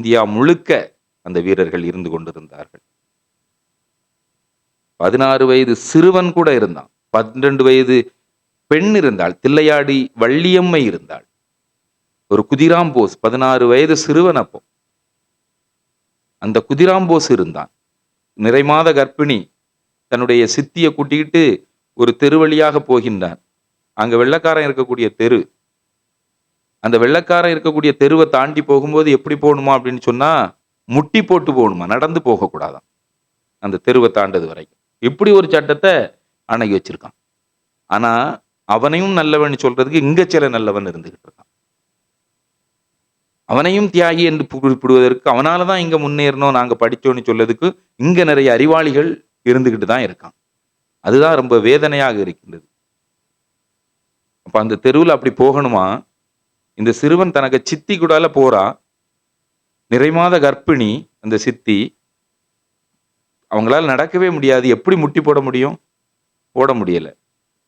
India முழுக்க அந்த வீரர்கள் இருந்து கொண்டிருந்தார்கள். 16 வயது சிறுவன் கூட இருந்தான். 12 வயது பெண் இருந்தாள். தில்லையாடி வள்ளியம்மை இருந்தாள். ஒரு குதிராம் போஸ் 16 வயது சிறுவன் அப்போ. அந்த குதிராம் போஸ் இருந்தான். நிறைமாத கர்ப்பிணி தன்னுடைய சித்திய கூட்டிக்கிட்டு ஒரு தெரு வழியாக போகின்றான். அங்க வெள்ளைக்காரன் இருக்கக்கூடிய தெரு. அந்த வெள்ளைக்காரன் இருக்கக்கூடிய தெருவை தாண்டி போகும்போது எப்படி போகணுமா அப்படின்னு சொன்னா, முட்டி போட்டு போகணுமா, நடந்து போகக்கூடாதாம் அந்த தெருவை தாண்டது வரைக்கும். இப்படி ஒரு சட்டத்தை அன்னைக்கு வச்சிருக்கான். ஆனா அவனையும் நல்லவன் சொல்றதுக்கு இங்க சில நல்லவன் இருந்துகிட்டு இருக்கான். அவனையும் தியாகி என்று குறிப்பிடுவதற்கு, அவனாலதான் இங்க முன்னேறணும் நாங்க படிச்சோன்னு சொல்லதுக்கு இங்க நிறைய அறிவாளிகள் இருந்துகிட்டு தான் இருக்கான். அதுதான் ரொம்ப வேதனையாக இருக்கின்றது. அப்ப அந்த தெருவில் அப்படி போகணுமா, இந்த சிறுவன் தனக்கு சித்தி கூடால போறான். நிறைமாத கர்ப்பிணி அந்த சித்தி. அவங்களால நடக்கவே முடியாது. எப்படி முட்டி போட முடியும்? போட முடியல.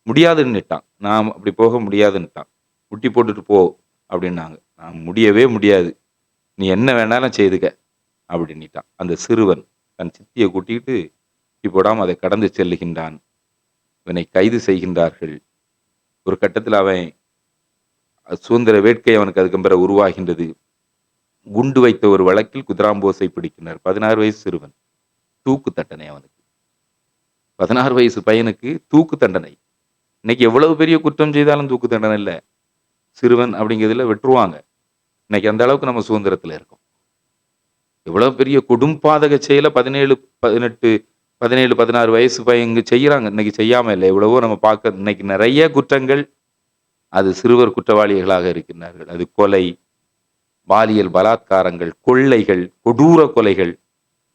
முடியாதுன்னுட்டான். நான் அப்படி போக முடியாதுன்னுட்டான். முட்டி போட்டுட்டு போ அப்படின்னாங்க. நான் முடியவே முடியாது. நீ என்ன வேணாலும் செய்துக்க அப்படின்னுட்டான். அந்த சிறுவன் தன் சித்தியை கூட்டிட்டு முட்டி போடாம அதை கடந்து செல்லுகின்றான். இவனை கைது செய்கின்றார்கள். ஒரு கட்டத்தில் அவன் சுதந்திர வேட்கை அவனுக்கு அதுக்கு பிறகு உருவாகின்றது. குண்டு வைத்த ஒரு வழக்கில் குதிராம்போஸை பிடிக்கின்றனர். 16 வயசு சிறுவன். தூக்கு தண்டனை அவனுக்கு. 16 வயசு பையனுக்கு தூக்கு தண்டனை. இன்னைக்கு எவ்வளவு பெரிய குற்றம் செய்தாலும் தூக்கு தண்டனை இல்லை. சிறுவன் அப்படிங்கிறதுல வெட்டுருவாங்க. இன்னைக்கு அந்த அளவுக்கு நம்ம சுதந்திரத்தில் இருக்கோம். எவ்வளவு பெரிய கொடும்பாதக செயலை 17, 18, 17, 16 வயசு பையங்க செய்யறாங்க. இன்னைக்கு செய்யாம இல்லை. எவ்வளவோ நம்ம பார்க்க இன்னைக்கு நிறைய குற்றங்கள் அது சிறுவர் குற்றவாளிகளாக இருக்கின்றார்கள். அது கொலை, பாலியல் பலாத்காரங்கள், கொள்ளைகள், கொடூர கொலைகள்,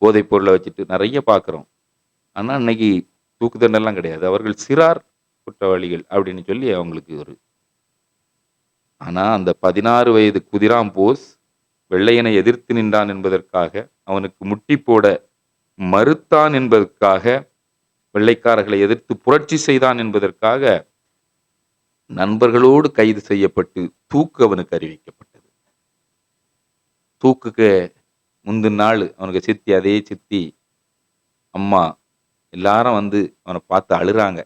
போதைப் பொருளை வச்சுட்டு நிறைய பார்க்குறோம். ஆனால் இன்னைக்கு தூக்கு தண்டனைலாம் கிடையாது. அவர்கள் சிறார் குற்றவாளிகள் அப்படின்னு சொல்லி அவங்களுக்கு ஒரு. ஆனால் அந்த 16 வயது குதிராம் போஸ் வெள்ளையனை எதிர்த்து நின்றான் என்பதற்காக, அவனுக்கு முட்டி போட மறுத்தான் என்பதற்காக, வெள்ளைக்காரர்களை எதிர்த்து புரட்சி செய்தான் என்பதற்காக நண்பர்களோடு கைது செய்யப்பட்டு தூக்கு அவனுக்கு அறிவிக்கப்பட்டது. தூக்குக்கு முந்தின நாள் அவனுக்கு சித்தி, அதே சித்தி, அம்மா எல்லாரும் வந்து அவனை பார்த்து அழுறாங்க.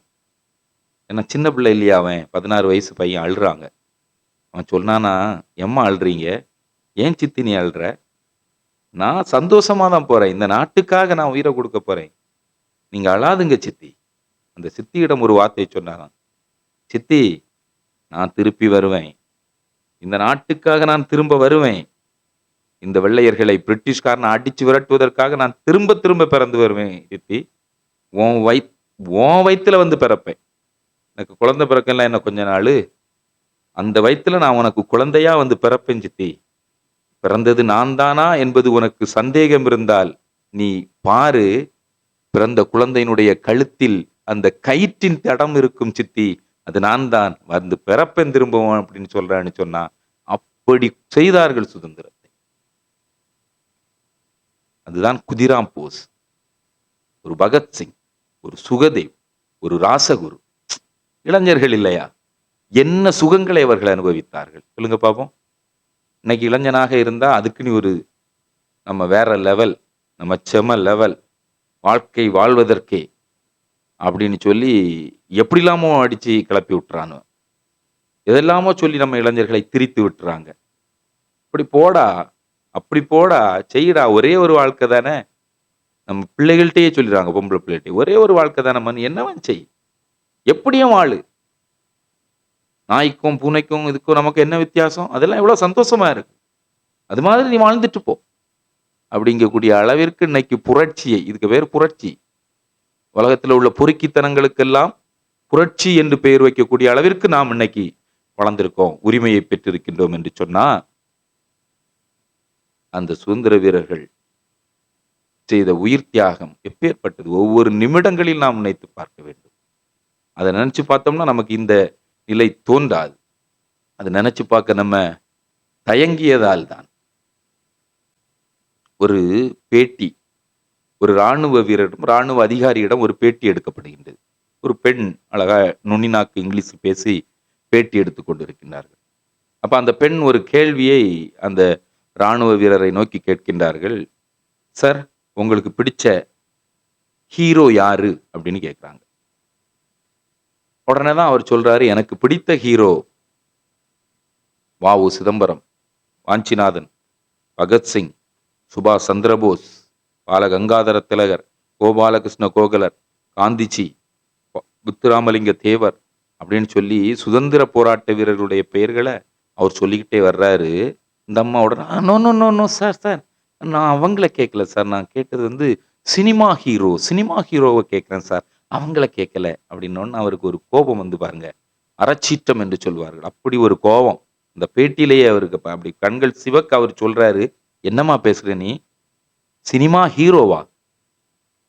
ஏன்னா சின்ன பிள்ளை இல்லையா அவன், 16 வயசு பையன், அழுறாங்க. அவன் சொன்னானா, எம்மா அழுறீங்க, ஏன் சித்தி நீ அழுற? நான் சந்தோஷமா தான் போறேன். இந்த நாட்டுக்காக நான் உயிரை கொடுக்க போறேன். நீங்க அழாதுங்க சித்தி. அந்த சித்தியிடம் ஒரு வார்த்தை சொன்னாராம். சித்தி, நான் திருப்பி வருவேன். இந்த நாட்டுக்காக நான் திரும்ப வருவேன். இந்த வெள்ளையர்களை பிரிட்டிஷ்காரனை அடிச்சு விரட்டுவதற்காக நான் திரும்ப திரும்ப பிறந்து வருவேன் சித்தி. உன் வயித்துல வந்து பிறப்பேன். எனக்கு குழந்தை பிறக்கல என்ன கொஞ்ச நாள், அந்த வயித்துல நான் உனக்கு குழந்தையா வந்து பிறப்பேன் சித்தி. பிறந்தது நான் தானா என்பது உனக்கு சந்தேகம் இருந்தால் நீ பாரு, பிறந்த குழந்தையினுடைய கழுத்தில் அந்த கயிற்றின் தடம் இருக்கும் சித்தி, அது நான் தான் வந்து பிறப்பேன் திரும்பவும் அப்படின்னு சொல்றான்னு சொன்னா, அப்படி செய்தார்கள் சுதந்திரத்தை. அதுதான் குதிராம் போஸ், ஒரு பகத்சிங், ஒரு சுகதேவ், ஒரு ராசகுரு. இளைஞர்கள் இல்லையா? என்ன சுகங்களை அவர்கள் அனுபவித்தார்கள் சொல்லுங்க பாப்போம். இன்னைக்கு இளைஞனாக இருந்தா அதுக்குன்னு ஒரு நம்ம வேற லெவல், நம்ம செம லெவல், வாழ்க்கை வாழ்வதற்கே அப்படின்னு சொல்லி எப்படிலாமோ அடிச்சு கிளப்பி விட்டுறானு, எதெல்லாமோ சொல்லி நம்ம இளைஞர்களை திரித்து விட்டுறாங்க. இப்படி போடா, அப்படி போடா, செய்யடா, ஒரே ஒரு வாழ்க்கை தானே. நம்ம பிள்ளைகள்கிட்டயே சொல்லிடுறாங்க, பொம்பளை பிள்ளைகிட்டே, ஒரே ஒரு வாழ்க்கை தானே மண், என்னவன் செய், எப்படியும் வாழு. நாய்க்கும் பூனைக்கும் இதுக்கும் நமக்கு என்ன வித்தியாசம்? அதெல்லாம் எவ்வளவு சந்தோஷமா இருக்கு. அது மாதிரி நீ வாழ்ந்துட்டு போ அப்படிங்கக்கூடிய அளவிற்கு இன்னைக்கு புரட்சியை, இதுக்கு பேர் புரட்சி. உலகத்தில் உள்ள பொறுக்கித்தனங்களுக்கெல்லாம் புரட்சி என்று பெயர் வைக்கக்கூடிய அளவிற்கு நாம் இன்னைக்கு வளர்ந்திருக்கோம், உரிமையை பெற்றிருக்கின்றோம் என்று சொன்னா, அந்த சுதந்திர வீரர்கள் செய்த உயிர் தியாகம் எப்பேற்பட்டது. ஒவ்வொரு நிமிடங்களில் நாம் நினைத்து பார்க்க வேண்டும். அதை நினைச்சு பார்த்தோம்னா நமக்கு இந்த நிலை தோன்றாது. அதை நினைச்சு பார்க்க நம்ம தயங்கியதால் தான். ஒரு பேட்டி, ஒரு இராணுவ வீரரிடம், இராணுவ அதிகாரியிடம் ஒரு பேட்டி எடுக்கப்படுகின்றது. ஒரு பெண் அழகா நுண்ணினாக்கு இங்கிலீஷ் பேசி பேட்டி எடுத்துக் கொண்டிருக்கின்றார்கள். அப்ப அந்த பெண் ஒரு கேள்வியை அந்த ராணுவ வீரரை நோக்கி கேட்கின்றார்கள், சார் உங்களுக்கு பிடிச்ச ஹீரோ யாரு அப்படின்னு கேட்கிறாங்க. உடனே தான் அவர் சொல்றாரு, எனக்கு பிடித்த ஹீரோ வ.உ. சிதம்பரம், வாஞ்சிநாதன், பகத்சிங், சுபாஷ் சந்திரபோஸ், பாலகங்காதர திலகர், கோபாலகிருஷ்ண கோகலர், காந்திஜி, முத்துராமலிங்க தேவர் அப்படின்னு சொல்லி சுதந்திர போராட்ட வீரர்களுடைய பெயர்களை அவர் சொல்லிக்கிட்டே வர்றாரு. இந்த அம்மா உடனே no no no no sir sir, நான் அவங்கள கேட்கல சார், நான் கேட்டது வந்து சினிமா ஹீரோவை கேட்குறேன் சார், அவங்கள கேட்கல அப்படின்னோன்னு அவருக்கு ஒரு கோபம் வந்து பாருங்க, அறச்சீற்றம் என்று சொல்வார்கள். அப்படி ஒரு கோபம். இந்த பேட்டியிலேயே அவருக்கு அப்படி கண்கள் சிவக்க அவர் சொல்றாரு, என்னம்மா பேசுற நீ? சினிமா ஹீரோவா?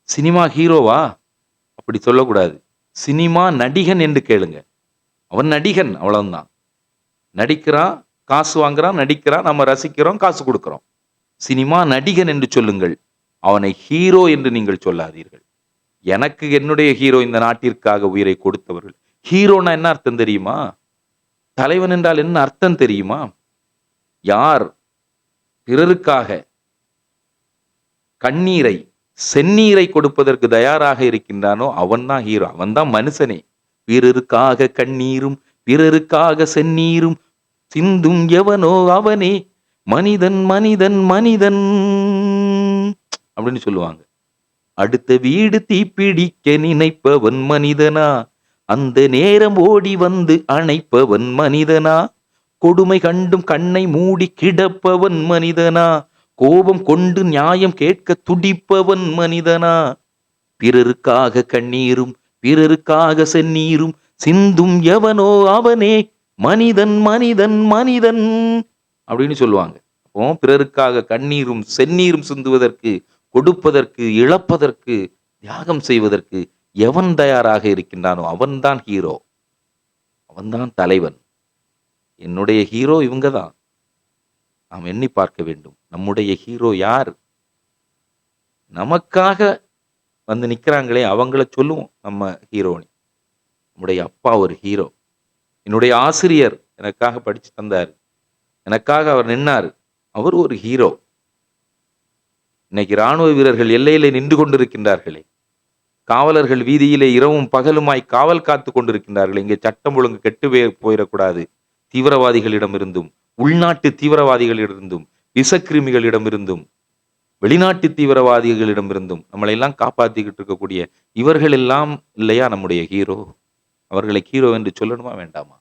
சினிமா ஹீரோவா? அப்படி சொல்லக்கூடாது. சினிமா நடிகன் என்று கேளுங்க. அவன் நடிகன் அவ்வளவுதான். நடிக்கிறான், காசு வாங்குறான், நடிக்கிறான், நம்ம ரசிக்கிறோம், காசு குடுக்குறோம். சினிமா நடிகன் என்று சொல்லுங்கள். அவனை ஹீரோ என்று நீங்கள் சொல்லாதீர்கள். எனக்கு என்னுடைய ஹீரோ இந்த நாட்டிற்காக உயிரை கொடுத்தவர்கள். ஹீரோன்னா என்ன அர்த்தம் தெரியுமா? தலைவன் என்றால் என்ன அர்த்தம் தெரியுமா? யார் பிறருக்காக கண்ணீரை, செந்நீரை கொடுப்பதற்கு தயாராக இருக்கின்றானோ அவன் தான் ஹீரோ. அவன் தான் மனுஷனே. பிறருக்காக கண்ணீரும், பிறருக்காக செந்நீரும் சிந்தும் எவனோ அவனே மனிதன் மனிதன் மனிதன் அப்படின்னு சொல்லுவாங்க. அடுத்த வீடு தீப்பிடிக்க நினைப்பவன் மனிதனா? அந்த நேரம் ஓடி வந்து அணைப்பவன் மனிதனா? கொடுமை கண்டும் கண்ணை மூடி கிடப்பவன் மனிதனா? கோபம் கொண்டு நியாயம் கேட்க துடிப்பவன் மனிதனா? பிறருக்காக கண்ணீரும், பிறருக்காக செந்நீரும் சிந்தும் எவனோ அவனே மனிதன் மனிதன் மனிதன் அப்படின்னு சொல்லுவாங்க. அப்போ பிறருக்காக கண்ணீரும் செந்நீரும் சிந்துவதற்கு, கொடுப்பதற்கு, இழப்பதற்கு, தியாகம் செய்வதற்கு எவன் தயாராக இருக்கின்றானோ அவன்தான் ஹீரோ. அவன்தான் தலைவன். என்னுடைய ஹீரோ இவங்க தான். நாம் எண்ணி பார்க்க வேண்டும். நம்முடைய ஹீரோ யார்? நமக்காக வந்து நிக்கிறாங்களே அவங்கள சொல்லுவோம் நம்ம ஹீரோன்னு. நம்முடைய அப்பா ஒரு ஹீரோ. என்னுடைய ஆசிரியர் எனக்காக படிச்சு தந்தார். எனக்காக அவர் நின்னார். அவர் ஒரு ஹீரோ. இன்னைக்கு ராணுவ வீரர்கள் எல்லையிலே நின்று கொண்டிருக்கின்றார்களே, காவலர்கள் வீதியிலே இரவும் பகலுமாய் காவல் காத்து கொண்டிருக்கின்றார்கள். இங்கே சட்டம் ஒழுங்கு கெட்டு போயிடக்கூடாது. தீவிரவாதிகளிடமிருந்தும், உள்நாட்டு தீவிரவாதிகளிடமிருந்தும், விஷக்கிருமிகளிடமிருந்தும், வெளிநாட்டு தீவிரவாதிகளிடமிருந்தும் நம்மளை எல்லாம் காப்பாத்திக்கிட்டு இருக்கக்கூடிய இவர்கள் எல்லாம் இல்லையா நம்முடைய ஹீரோ? அவர்களை ஹீரோ என்று சொல்லணுமா வேண்டாமா?